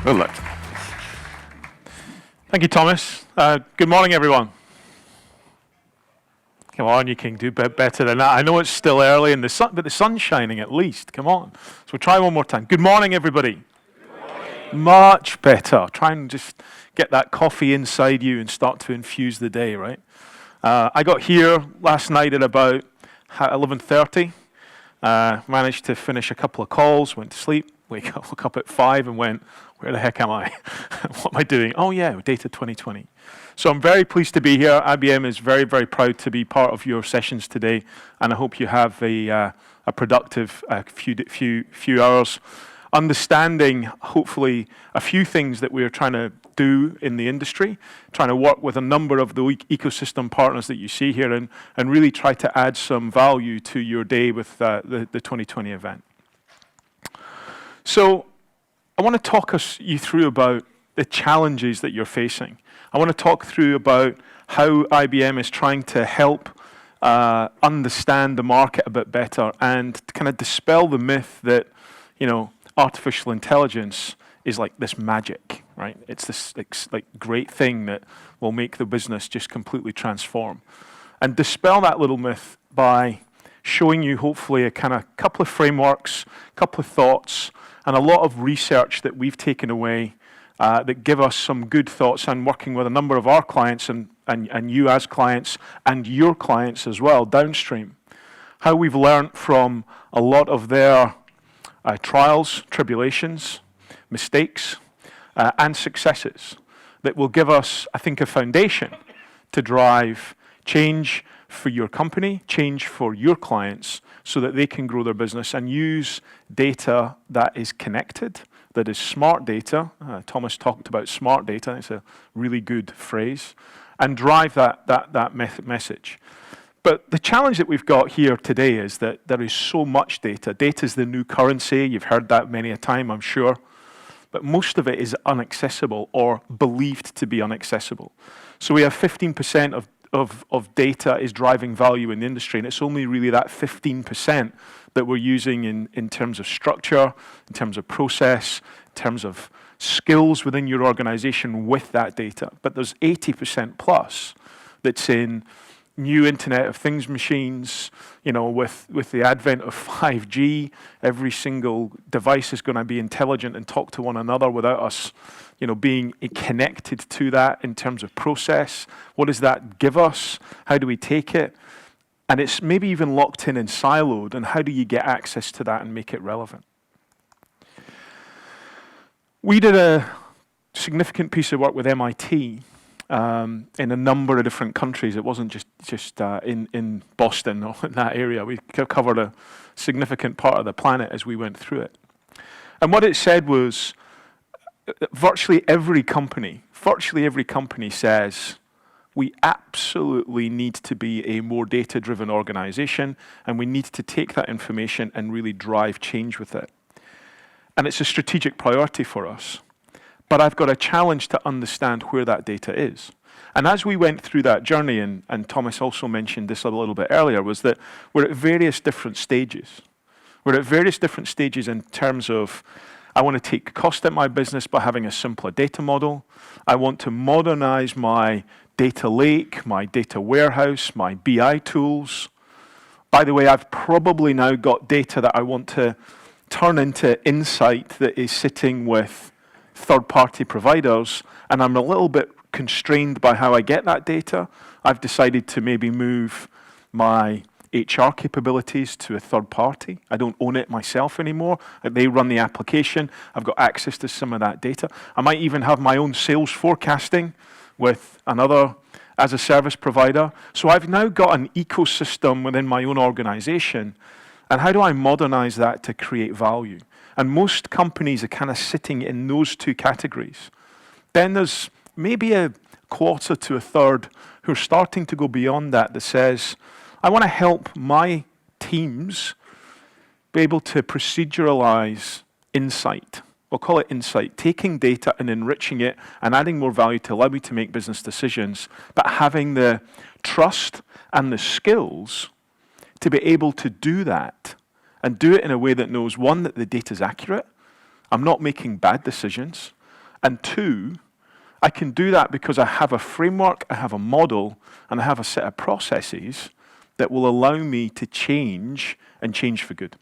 Good luck. Thank you, Thomas. Good morning, everyone. Come on, you can do a bit better than that. I know it's still early in the sun, but the sun's shining at least. Come on. So we'll try one more time. Good morning, everybody. Good morning. Much better. Try and just get that coffee inside you and start to infuse the day, right? I got here last night at about 11:30. Managed to finish a couple of calls, went to sleep, woke up at 5 and went, where the heck am I? What am I doing? Oh yeah, Data 2020. So I'm very pleased to be here. IBM is very, very proud to be part of your sessions today, and I hope you have a productive few hours understanding, hopefully, a few things that we're trying to do in the industry, trying to work with a number of the ecosystem partners that you see here and really try to add some value to your day with the 2020 event. So I want to talk you through about the challenges that you're facing. I want to talk through about how IBM is trying to help understand the market a bit better and kind of dispel the myth that, artificial intelligence is like this magic, right? It's this like great thing that will make the business just completely transform. And dispel that little myth by showing you hopefully a kind of couple of frameworks, couple of thoughts, and a lot of research that we've taken away that give us some good thoughts and working with a number of our clients and you as clients and your clients as well downstream. How we've learned from a lot of their trials, tribulations, mistakes, and successes that will give us, I think, a foundation to drive change for your company, change for your clients, so that they can grow their business and use data that is connected, that is smart data. Thomas talked about smart data. It's a really good phrase. And drive that message. But the challenge that we've got here today is that there is so much data. Data is the new currency. You've heard that many a time, I'm sure. But most of it is inaccessible or believed to be inaccessible. So we have 15% of data is driving value in the industry, and it's only really that 15% that we're using in terms of structure, in terms of process, in terms of skills within your organization with that data. But there's 80% plus that's in new Internet of Things machines, with the advent of 5G, every single device is going to be intelligent and talk to one another without us, being connected to that in terms of process. What does that give us? How do we take it? And it's maybe even locked in and siloed, and how do you get access to that and make it relevant? We did a significant piece of work with MIT in a number of different countries. It wasn't just in Boston or in that area. We covered a significant part of the planet as we went through it. And what it said was virtually every company says we absolutely need to be a more data-driven organization, and we need to take that information and really drive change with it. And it's a strategic priority for us. But I've got a challenge to understand where that data is. And as we went through that journey, and Thomas also mentioned this a little bit earlier, was that we're at various different stages. We're at various different stages in terms of, I want to take cost out of my business by having a simpler data model. I want to modernize my data lake, my data warehouse, my BI tools. By the way, I've probably now got data that I want to turn into insight that is sitting with third-party providers, and I'm a little bit constrained by how I get that data. I've decided to maybe move my HR capabilities to a third party. I don't own it myself anymore. They run the application. I've got access to some of that data. I might even have my own sales forecasting with another as a service provider. So I've now got an ecosystem within my own organization. And how do I modernize that to create value? And most companies are kind of sitting in those two categories. Then there's maybe a quarter to a third who are starting to go beyond that says, I want to help my teams be able to proceduralize insight. We'll call it insight, taking data and enriching it and adding more value to allow me to make business decisions, but having the trust and the skills to be able to do that and do it in a way that knows, one, that the data is accurate. I'm not making bad decisions. And two, I can do that because I have a framework, I have a model, and I have a set of processes that will allow me to change and change for good.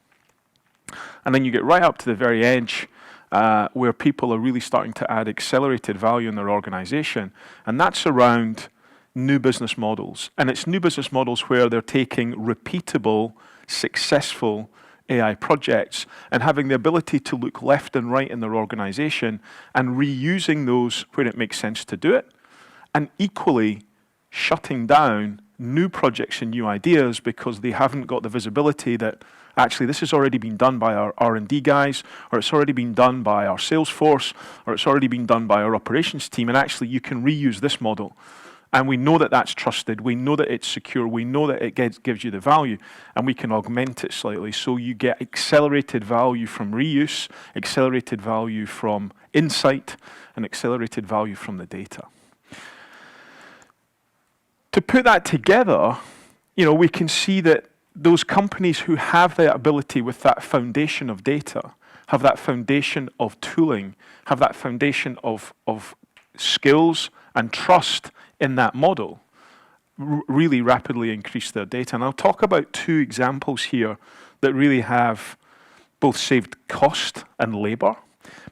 And then you get right up to the very edge where people are really starting to add accelerated value in their organization, and that's around new business models. And it's new business models where they're taking repeatable, successful AI projects and having the ability to look left and right in their organization and reusing those where it makes sense to do it, and equally shutting down new projects and new ideas because they haven't got the visibility that actually this has already been done by our R&D guys, or it's already been done by our sales force, or it's already been done by our operations team, and actually you can reuse this model. And we know that that's trusted, we know that it's secure, we know that it gives you the value, and we can augment it slightly. So you get accelerated value from reuse, accelerated value from insight, and accelerated value from the data. To put that together, we can see that those companies who have the ability with that foundation of data, have that foundation of tooling, have that foundation of skills and trust in that model, really rapidly increase their data. And I'll talk about two examples here that really have both saved cost and labor,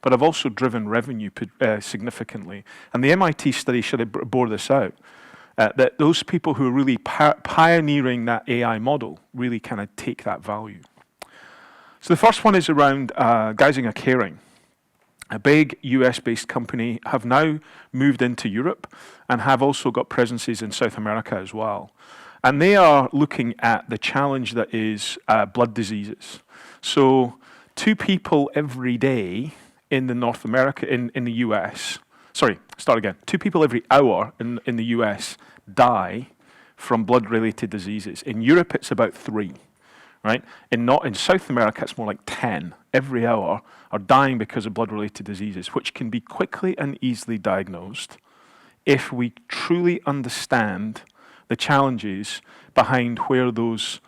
but have also driven revenue significantly. And the MIT study should have bore this out, that those people who are really pioneering that AI model really kind of take that value. So the first one is around Geisinger Caring. A big US-based company have now moved into Europe and have also got presences in South America as well. And they are looking at the challenge that is blood diseases. So 2 people every day in the North America, in the US, 2 people every hour in the US die from blood-related diseases. In Europe, it's about 3. Right? In South America, it's more like 10 every hour are dying because of blood-related diseases, which can be quickly and easily diagnosed if we truly understand the challenges behind where those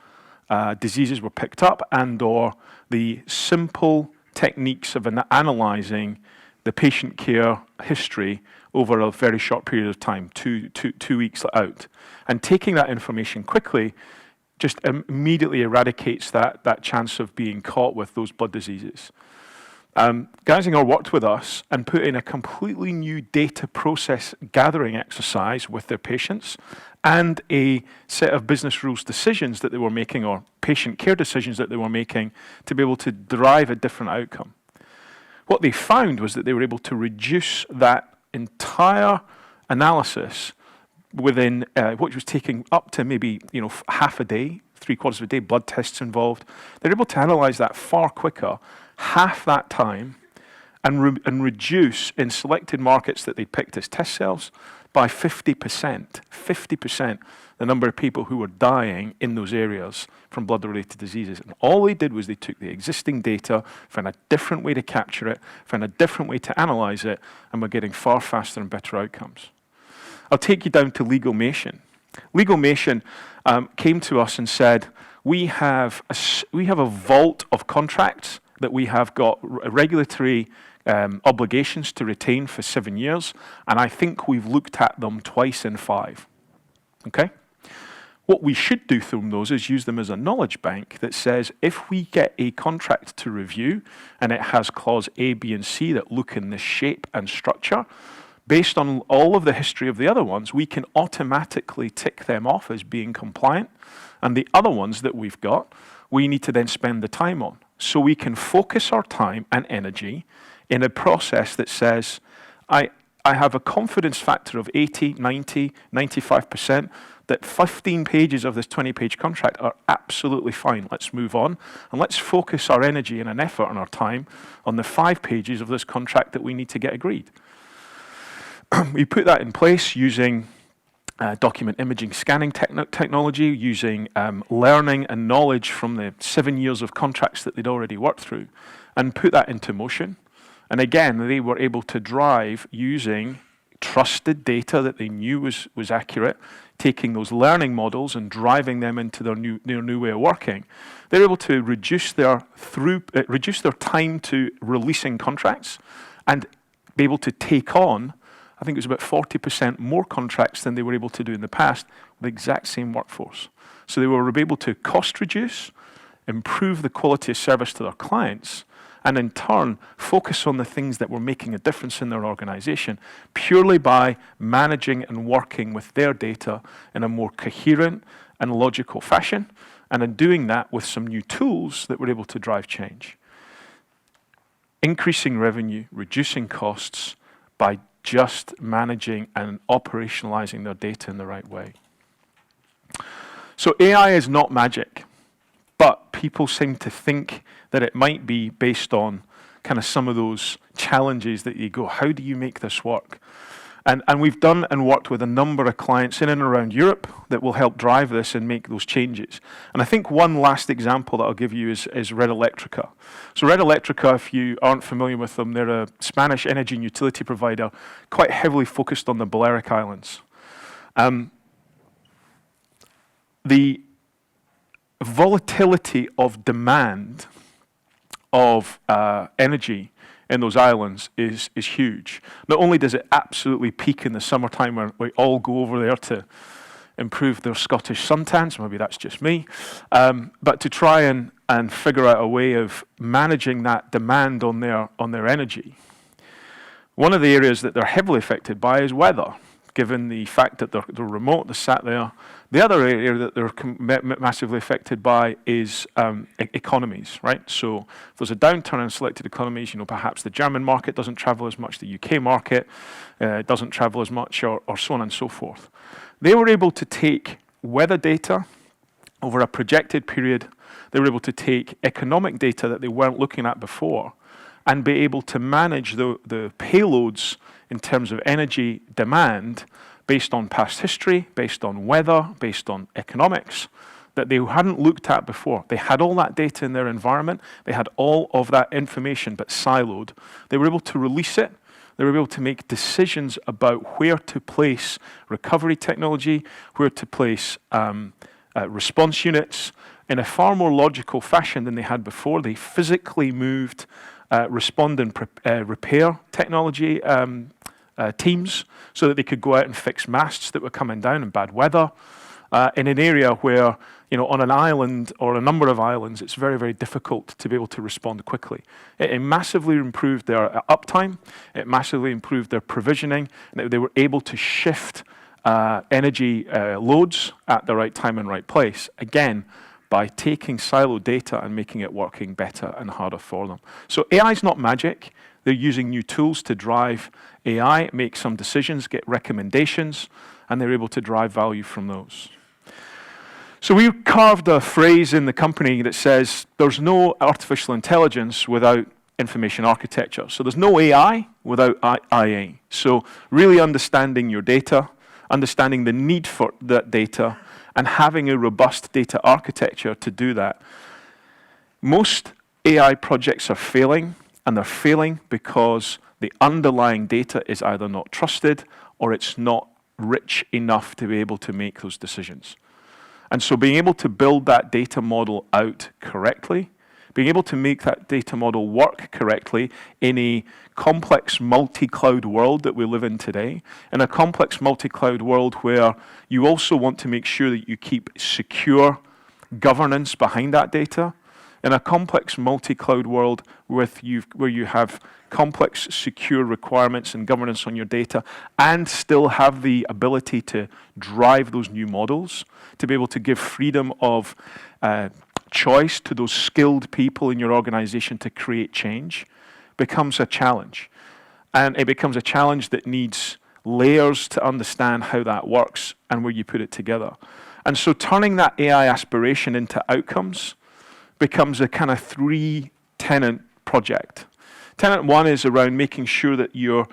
diseases were picked up, and or the simple techniques of analyzing the patient care history over a very short period of time, two weeks out. And taking that information quickly just immediately eradicates that chance of being caught with those blood diseases. Geisinger worked with us and put in a completely new data process gathering exercise with their patients and a set of business rules decisions that they were making, or patient care decisions that they were making, to be able to derive a different outcome. What they found was that they were able to reduce that entire analysis within which was taking up to maybe half a day, 3/4 of a day, blood tests involved. They're able to analyze that far quicker, half that time, and reduce in selected markets that they picked as test cells by 50%. 50% the number of people who were dying in those areas from blood-related diseases. And all they did was they took the existing data, found a different way to capture it, found a different way to analyze it, and we're getting far faster and better outcomes. I'll take you down to Legalmation. Legalmation came to us and said, we have a vault of contracts that we have got regulatory obligations to retain for 7 years, and I think we've looked at them twice in 5. Okay? What we should do from those is use them as a knowledge bank that says if we get a contract to review and it has clause A, B, and C that look in this shape and structure, based on all of the history of the other ones, we can automatically tick them off as being compliant. And the other ones that we've got, we need to then spend the time on. So we can focus our time and energy in a process that says, I have a confidence factor of 80, 90, 95%, that 15 pages of this 20-page contract are absolutely fine. Let's move on. And let's focus our energy and an effort and our time on the 5 pages of this contract that we need to get agreed. We put that in place using document imaging scanning technology, using learning and knowledge from the 7 years of contracts that they'd already worked through, and put that into motion. And again, they were able to drive using trusted data that they knew was accurate, taking those learning models and driving them into their new way of working. They're able to reduce their time to releasing contracts and be able to take on, I think it was about 40% more contracts than they were able to do in the past with the exact same workforce. So they were able to cost reduce, improve the quality of service to their clients, and in turn, focus on the things that were making a difference in their organization purely by managing and working with their data in a more coherent and logical fashion, and in doing that with some new tools that were able to drive change. Increasing revenue, reducing costs by just managing and operationalizing their data in the right way. So AI is not magic, but people seem to think that it might be based on kind of some of those challenges that you go, how do you make this work? And we've done and worked with a number of clients in and around Europe that will help drive this and make those changes. And I think one last example that I'll give you is Red Electrica. So Red Electrica, if you aren't familiar with them, they're a Spanish energy and utility provider, quite heavily focused on the Balearic Islands. The volatility of demand of energy in those islands is huge. Not only does it absolutely peak in the summertime where we all go over there to improve their Scottish suntans, maybe that's just me, but to try and figure out a way of managing that demand on their energy. One of the areas that they're heavily affected by is weather, given the fact that they're remote, they're sat there. The other area that they're massively affected by is economies, right? So if there's a downturn in selected economies, perhaps the German market doesn't travel as much, the UK market doesn't travel as much, or so on and so forth. They were able to take weather data over a projected period. They were able to take economic data that they weren't looking at before and be able to manage the payloads in terms of energy demand based on past history, based on weather, based on economics, that they hadn't looked at before. They had all that data in their environment. They had all of that information, but siloed. They were able to release it. They were able to make decisions about where to place recovery technology, where to place response units in a far more logical fashion than they had before. They physically moved respond and repair technology teams so that they could go out and fix masts that were coming down in bad weather in an area where, on an island or a number of islands, it's very, very difficult to be able to respond quickly. It massively improved their uptime. It massively improved their provisioning. And they were able to shift energy loads at the right time and right place, again, by taking silo data and making it working better and harder for them. So AI is not magic. They're using new tools to drive AI, make some decisions, get recommendations, and they're able to drive value from those. So we carved a phrase in the company that says there's no artificial intelligence without information architecture. So there's no AI without IA. So really understanding your data, understanding the need for that data, and having a robust data architecture to do that. Most AI projects are failing, and they're failing because the underlying data is either not trusted or it's not rich enough to be able to make those decisions. And so being able to build that data model out correctly, being able to make that data model work correctly in a complex multi-cloud world that we live in today, in a complex multi-cloud world where you also want to make sure that you keep secure governance behind that data, in a complex multi-cloud world where you have complex secure requirements and governance on your data and still have the ability to drive those new models, to be able to give freedom of choice to those skilled people in your organization to create change, becomes a challenge. And it becomes a challenge that needs layers to understand how that works and where you put it together. And so turning that AI aspiration into outcomes becomes a kind of three-tenant project. Tenant one is around making sure that your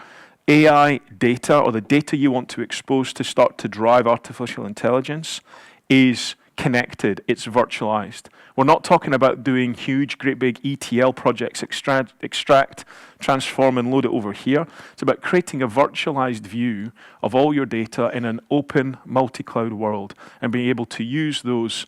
AI data, or the data you want to expose to start to drive artificial intelligence, is connected, it's virtualized. We're not talking about doing huge, great big ETL projects, extract, transform, and load it over here. It's about creating a virtualized view of all your data in an open, multi-cloud world and being able to use those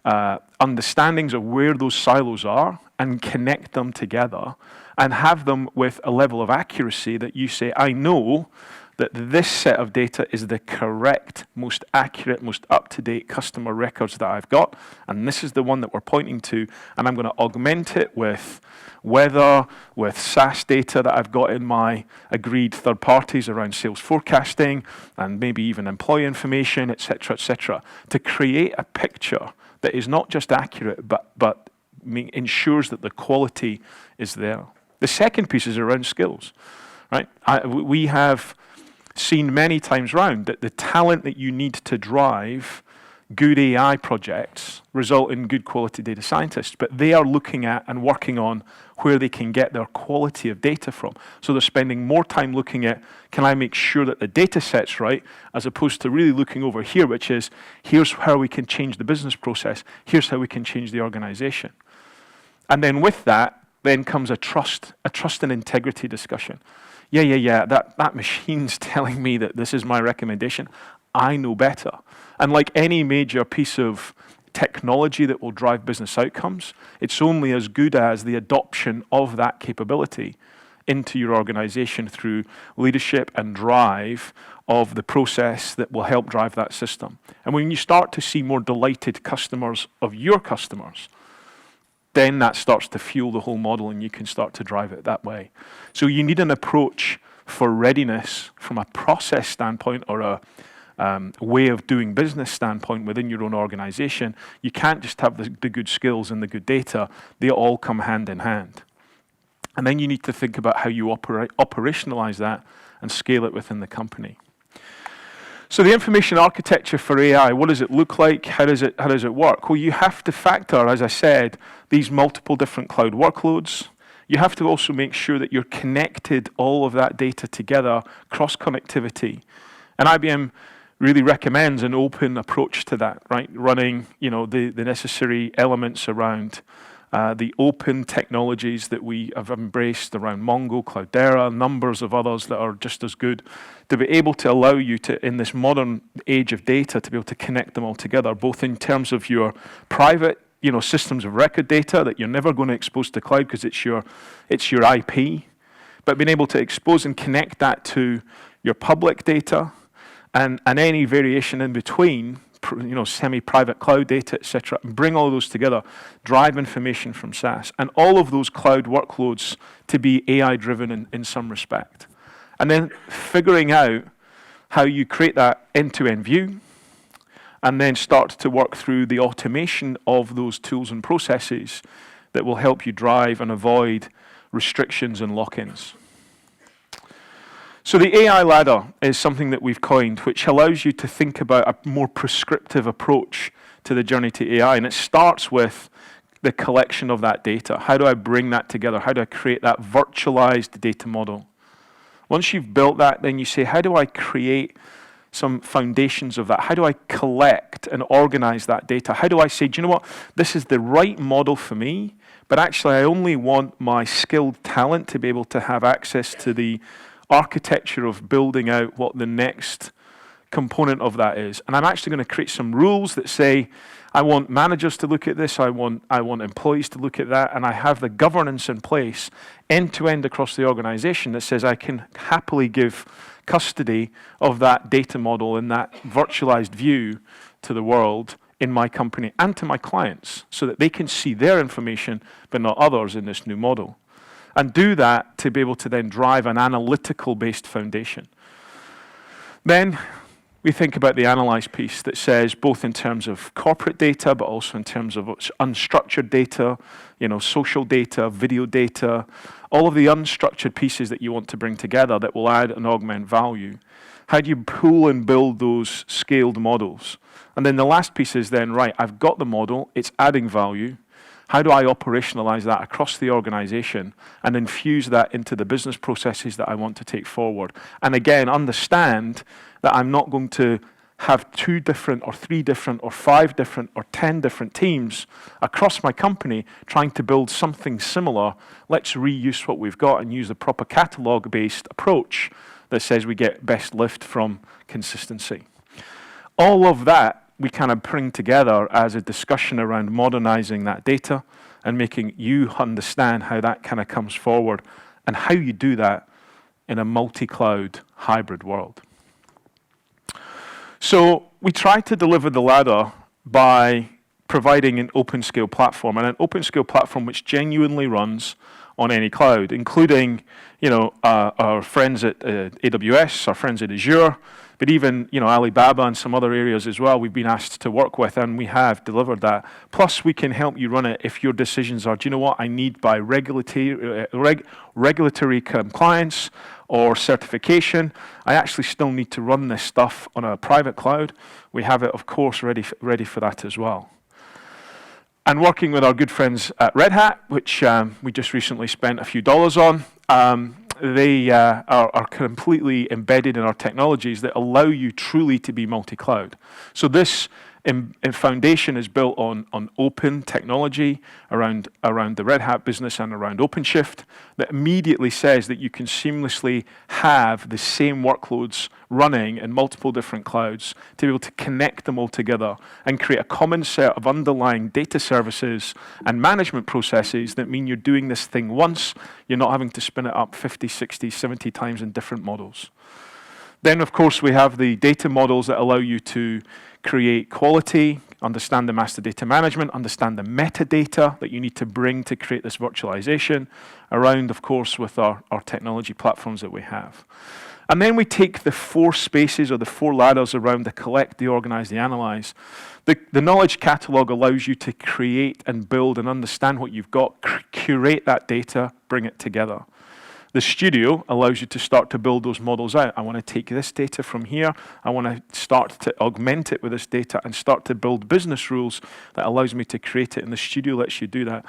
understandings of where those silos are and connect them together and have them with a level of accuracy that you say, I know that this set of data is the correct, most accurate, most up-to-date customer records that I've got, and this is the one that we're pointing to, and I'm going to augment it with weather, with SaaS data that I've got in my agreed third parties around sales forecasting, and maybe even employee information, etc., to create a picture that is not just accurate, but ensures that the quality is there. The second piece is around skills, right? We have seen many times round that the talent that you need to drive good AI projects result in good quality data scientists, but they are looking at and working on where they can get their quality of data from. So they're spending more time looking at, can I make sure that the data set's right, as opposed to really looking over here, which is, here's how we can change the business process, here's how we can change the organization. And then with that, then comes a trust and integrity discussion. Yeah, that machine's telling me that this is my recommendation. I know better. And like any major piece of technology that will drive business outcomes, it's only as good as the adoption of that capability into your organization through leadership and drive of the process that will help drive that system. And when you start to see more delighted customers of your customers, then that starts to fuel the whole model and you can start to drive it that way. So you need an approach for readiness from a process standpoint or a way of doing business standpoint within your own organization. You can't just have the good skills and the good data. They all come hand in hand. And then you need to think about how you operationalize that and scale it within the company. So the information architecture for AI, what does it look like? How does it work? Well, you have to factor, as I said, these multiple different cloud workloads. You have to also make sure that you're connected all of that data together, cross-connectivity. And IBM really recommends an open approach to that, right? Running, the necessary elements around the open technologies that we have embraced around Mongo, Cloudera, numbers of others that are just as good, to be able to allow you to, in this modern age of data, to be able to connect them all together, both in terms of your private, systems of record data that you're never going to expose to cloud because it's your IP, but being able to expose and connect that to your public data and any variation in between, semi-private cloud data, etc., and bring all those together, drive information from SaaS, and all of those cloud workloads to be AI-driven in some respect. And then figuring out how you create that end-to-end view, and then start to work through the automation of those tools and processes that will help you drive and avoid restrictions and lock-ins. So the AI ladder is something that we've coined, which allows you to think about a more prescriptive approach to the journey to AI. And it starts with the collection of that data. How do I bring that together? How do I create that virtualized data model? Once you've built that, then you say, how do I create some foundations of that? How do I collect and organize that data? How do I say, do you know what? This is the right model for me, but actually I only want my skilled talent to be able to have access to the architecture of building out what the next component of that is. And I'm actually going to create some rules that say, I want managers to look at this, I want employees to look at that, and I have the governance in place end-to-end across the organization that says I can happily give custody of that data model and that virtualized view to the world in my company and to my clients so that they can see their information but not others in this new model. And do that to be able to then drive an analytical-based foundation. Then we think about the analyze piece that says both in terms of corporate data, but also in terms of unstructured data, social data, video data, all of the unstructured pieces that you want to bring together that will add and augment value. How do you pool and build those scaled models? And then the last piece is then, right, I've got the model, it's adding value. How do I operationalize that across the organization and infuse that into the business processes that I want to take forward? And again, understand that I'm not going to have 2 different or 3 different or 5 different or 10 different teams across my company trying to build something similar. Let's reuse what we've got and use the proper catalog-based approach that says we get best lift from consistency. All of that we kind of bring together as a discussion around modernizing that data and making you understand how that kind of comes forward and how you do that in a multi-cloud hybrid world. So we try to deliver the ladder by providing an open scale platform, and an open scale platform which genuinely runs on any cloud, including our friends at AWS, our friends at Azure, but even Alibaba and some other areas as well we've been asked to work with, and we have delivered that. Plus, we can help you run it if your decisions are, do you know what, I need by regulatory compliance or certification, I actually still need to run this stuff on a private cloud. We have it, of course, ready for that as well. And working with our good friends at Red Hat, which we just recently spent a few dollars on, they are completely embedded in our technologies that allow you truly to be multi-cloud. So this foundation is built on open technology around the Red Hat business and around OpenShift that immediately says that you can seamlessly have the same workloads running in multiple different clouds to be able to connect them all together and create a common set of underlying data services and management processes that mean you're doing this thing once, you're not having to spin it up 50, 60, 70 times in different models. Then, of course, we have the data models that allow you to create quality, understand the master data management, understand the metadata that you need to bring to create this virtualization around, of course, with our technology platforms that we have. And then we take the 4 spaces or the 4 ladders around the collect, the organize, the analyze. The knowledge catalog allows you to create and build and understand what you've got, curate that data, bring it together. The studio allows you to start to build those models out. I want to take this data from here. I want to start to augment it with this data and start to build business rules that allows me to create it. And the studio lets you do that.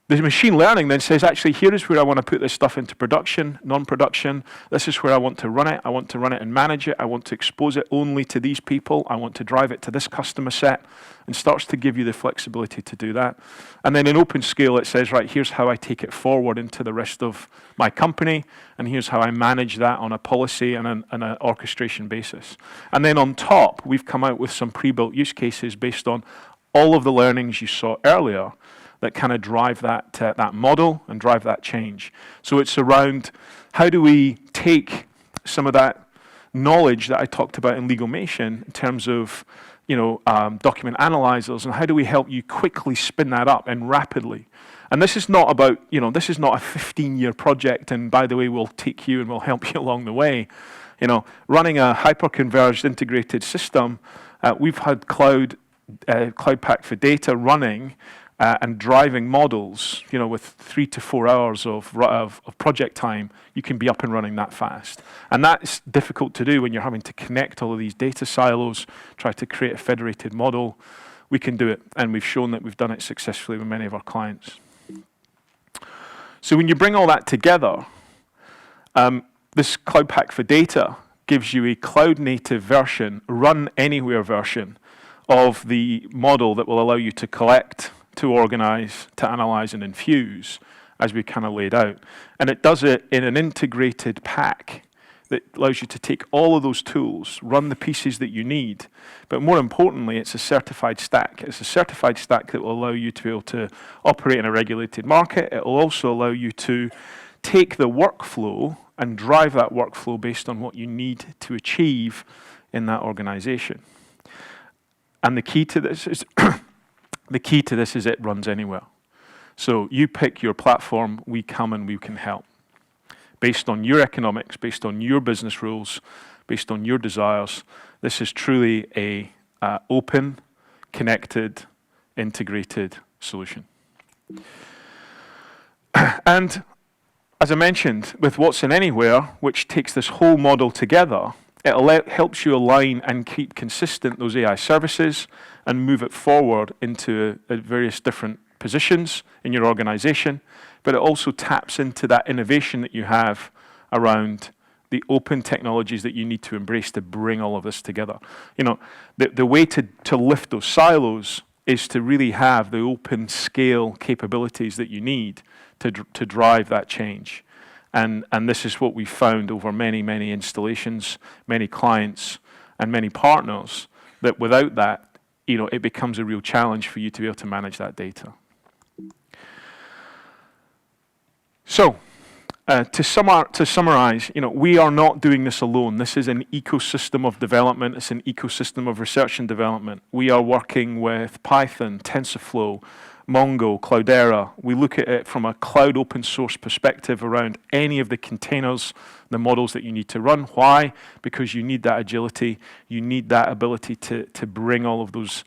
The machine learning then says, actually, here is where I want to put this stuff into production, non-production. This is where I want to run it. I want to run it and manage it. I want to expose it only to these people. I want to drive it to this customer set, and starts to give you the flexibility to do that. And then in OpenScale, it says, right, here's how I take it forward into the rest of my company, and here's how I manage that on a policy and an orchestration basis. And then on top, we've come out with some pre-built use cases based on all of the learnings you saw earlier that kind of drive that model and drive that change. So it's around how do we take some of that knowledge that I talked about in Legalmation in terms of document analyzers, and how do we help you quickly spin that up and rapidly. And this is not about, this is not a 15-year project, and by the way, we'll take you and we'll help you along the way. Running a hyper-converged integrated system, we've had Codepack for data running and driving models, with 3 to 4 hours of project time, you can be up and running that fast. And that's difficult to do when you're having to connect all of these data silos, try to create a federated model. We can do it, and we've shown that we've done it successfully with many of our clients. So when you bring all that together, this Codepack for data gives you a cloud-native version, run anywhere version of the model that will allow you to collect, to organize, to analyze, and infuse, as we kind of laid out. And it does it in an integrated pack that allows you to take all of those tools, run the pieces that you need, but more importantly, it's a certified stack. It's a certified stack that will allow you to be able to operate in a regulated market. It will also allow you to take the workflow and drive that workflow based on what you need to achieve in that organization. And the key to this is it runs anywhere. So you pick your platform, we come and we can help. Based on your economics, based on your business rules, based on your desires, this is truly a open, connected, integrated solution. And as I mentioned, with What's in Anywhere, which takes this whole model together, it helps you align and keep consistent those AI services and move it forward into various different positions in your organization. But it also taps into that innovation that you have around the open technologies that you need to embrace to bring all of this together. The way to lift those silos is to really have the open scale capabilities that you need to drive that change. And this is what we found over many, many installations, many clients, and many partners, that without that, it becomes a real challenge for you to be able to manage that data. So, to summarize, we are not doing this alone. This is an ecosystem of development. It's an ecosystem of research and development. We are working with Python, TensorFlow, Mongo, Cloudera. We look at it from a cloud open source perspective around any of the containers, the models that you need to run. Why? Because you need that agility. You need that ability to bring all of those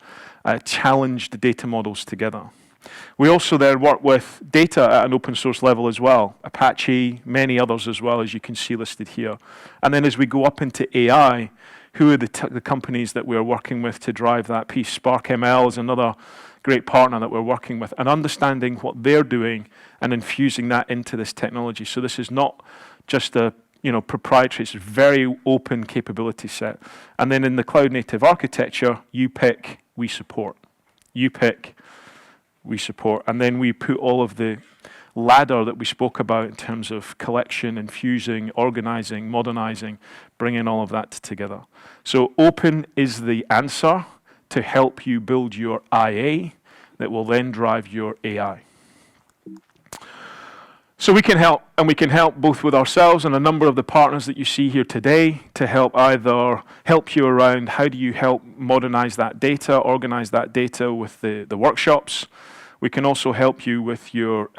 challenged data models together. We also there work with data at an open source level as well, Apache, many others as well, as you can see listed here. And then as we go up into AI, who are the companies that we're working with to drive that piece? Spark ML is another great partner that we're working with, and understanding what they're doing and infusing that into this technology. So this is not just a proprietary, it's a very open capability set. And then in the cloud native architecture, you pick, we support. You pick, we support. And then we put all of the ladder that we spoke about in terms of collection, infusing, organizing, modernizing, bringing all of that together. So open is the answer to help you build your IA that will then drive your AI. So we can help, and we can help both with ourselves and a number of the partners that you see here today to help either help you around how do you help modernize that data, organize that data with the workshops. We can also help you with your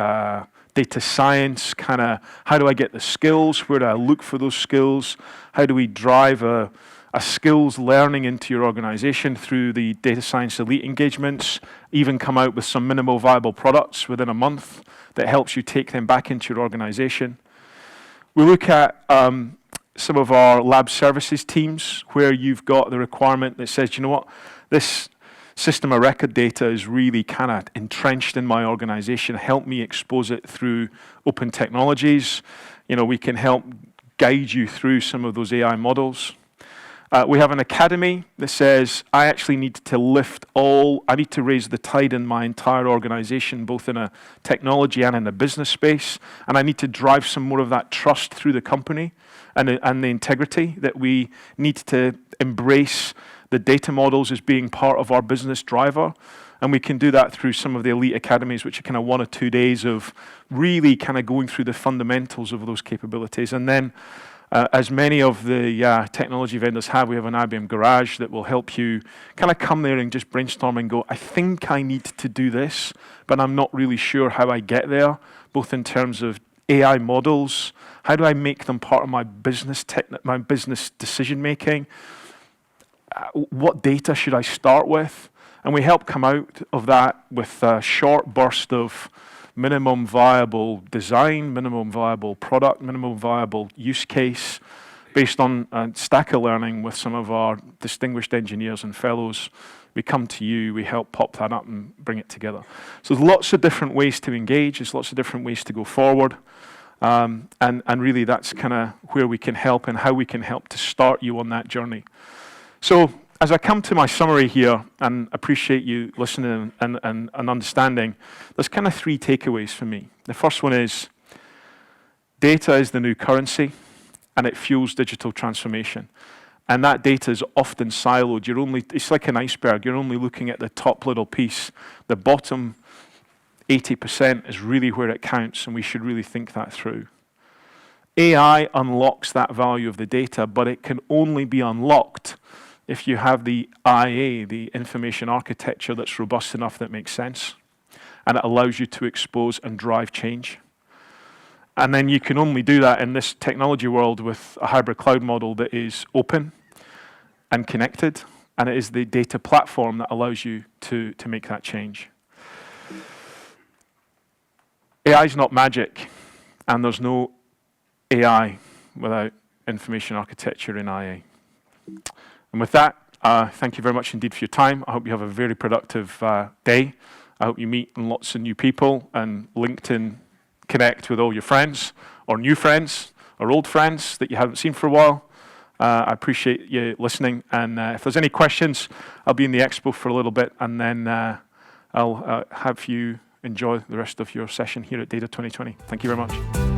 data science, kind of how do I get the skills, where do I look for those skills, how do we drive a skills learning into your organization through the data science elite engagements, even come out with some minimal viable products within a month that helps you take them back into your organization. We look at some of our lab services teams where you've got the requirement that says, you know what, this system of record data is really kind of entrenched in my organization. Help me expose it through open technologies. We can help guide you through some of those AI models. We have an academy that says, I actually need to I need to raise the tide in my entire organization, both in a technology and in a business space, and I need to drive some more of that trust through the company and the integrity that we need to embrace the data models as being part of our business driver. And we can do that through some of the elite academies, which are kind of 1 or 2 days of really kind of going through the fundamentals of those capabilities. And then as many of the technology vendors have, we have an IBM Garage that will help you kind of come there and just brainstorm and go, I think I need to do this, but I'm not really sure how I get there, both in terms of AI models, how do I make them part of my business decision making, what data should I start with? And we help come out of that with a short burst of minimum viable design, minimum viable product, minimum viable use case, based on a stack of learning with some of our distinguished engineers and fellows. We come to you, we help pop that up and bring it together. So there's lots of different ways to engage, there's lots of different ways to go forward. And really that's kind of where we can help and how we can help to start you on that journey. So as I come to my summary here, and appreciate you listening and understanding, there's kind of 3 takeaways for me. The first one is, data is the new currency, and it fuels digital transformation. And that data is often siloed. It's like an iceberg. You're only looking at the top little piece. The bottom 80% is really where it counts, and we should really think that through. AI unlocks that value of the data, but it can only be unlocked if you have the IA, the information architecture that's robust enough that makes sense, and it allows you to expose and drive change. And then you can only do that in this technology world with a hybrid cloud model that is open and connected, and it is the data platform that allows you to make that change. AI is not magic, and there's no AI without information architecture in IA. And with that, thank you very much indeed for your time. I hope you have a very productive day. I hope you meet lots of new people and LinkedIn connect with all your friends or new friends or old friends that you haven't seen for a while. I appreciate you listening. And if there's any questions, I'll be in the expo for a little bit, and then I'll have you enjoy the rest of your session here at Data 2020. Thank you very much.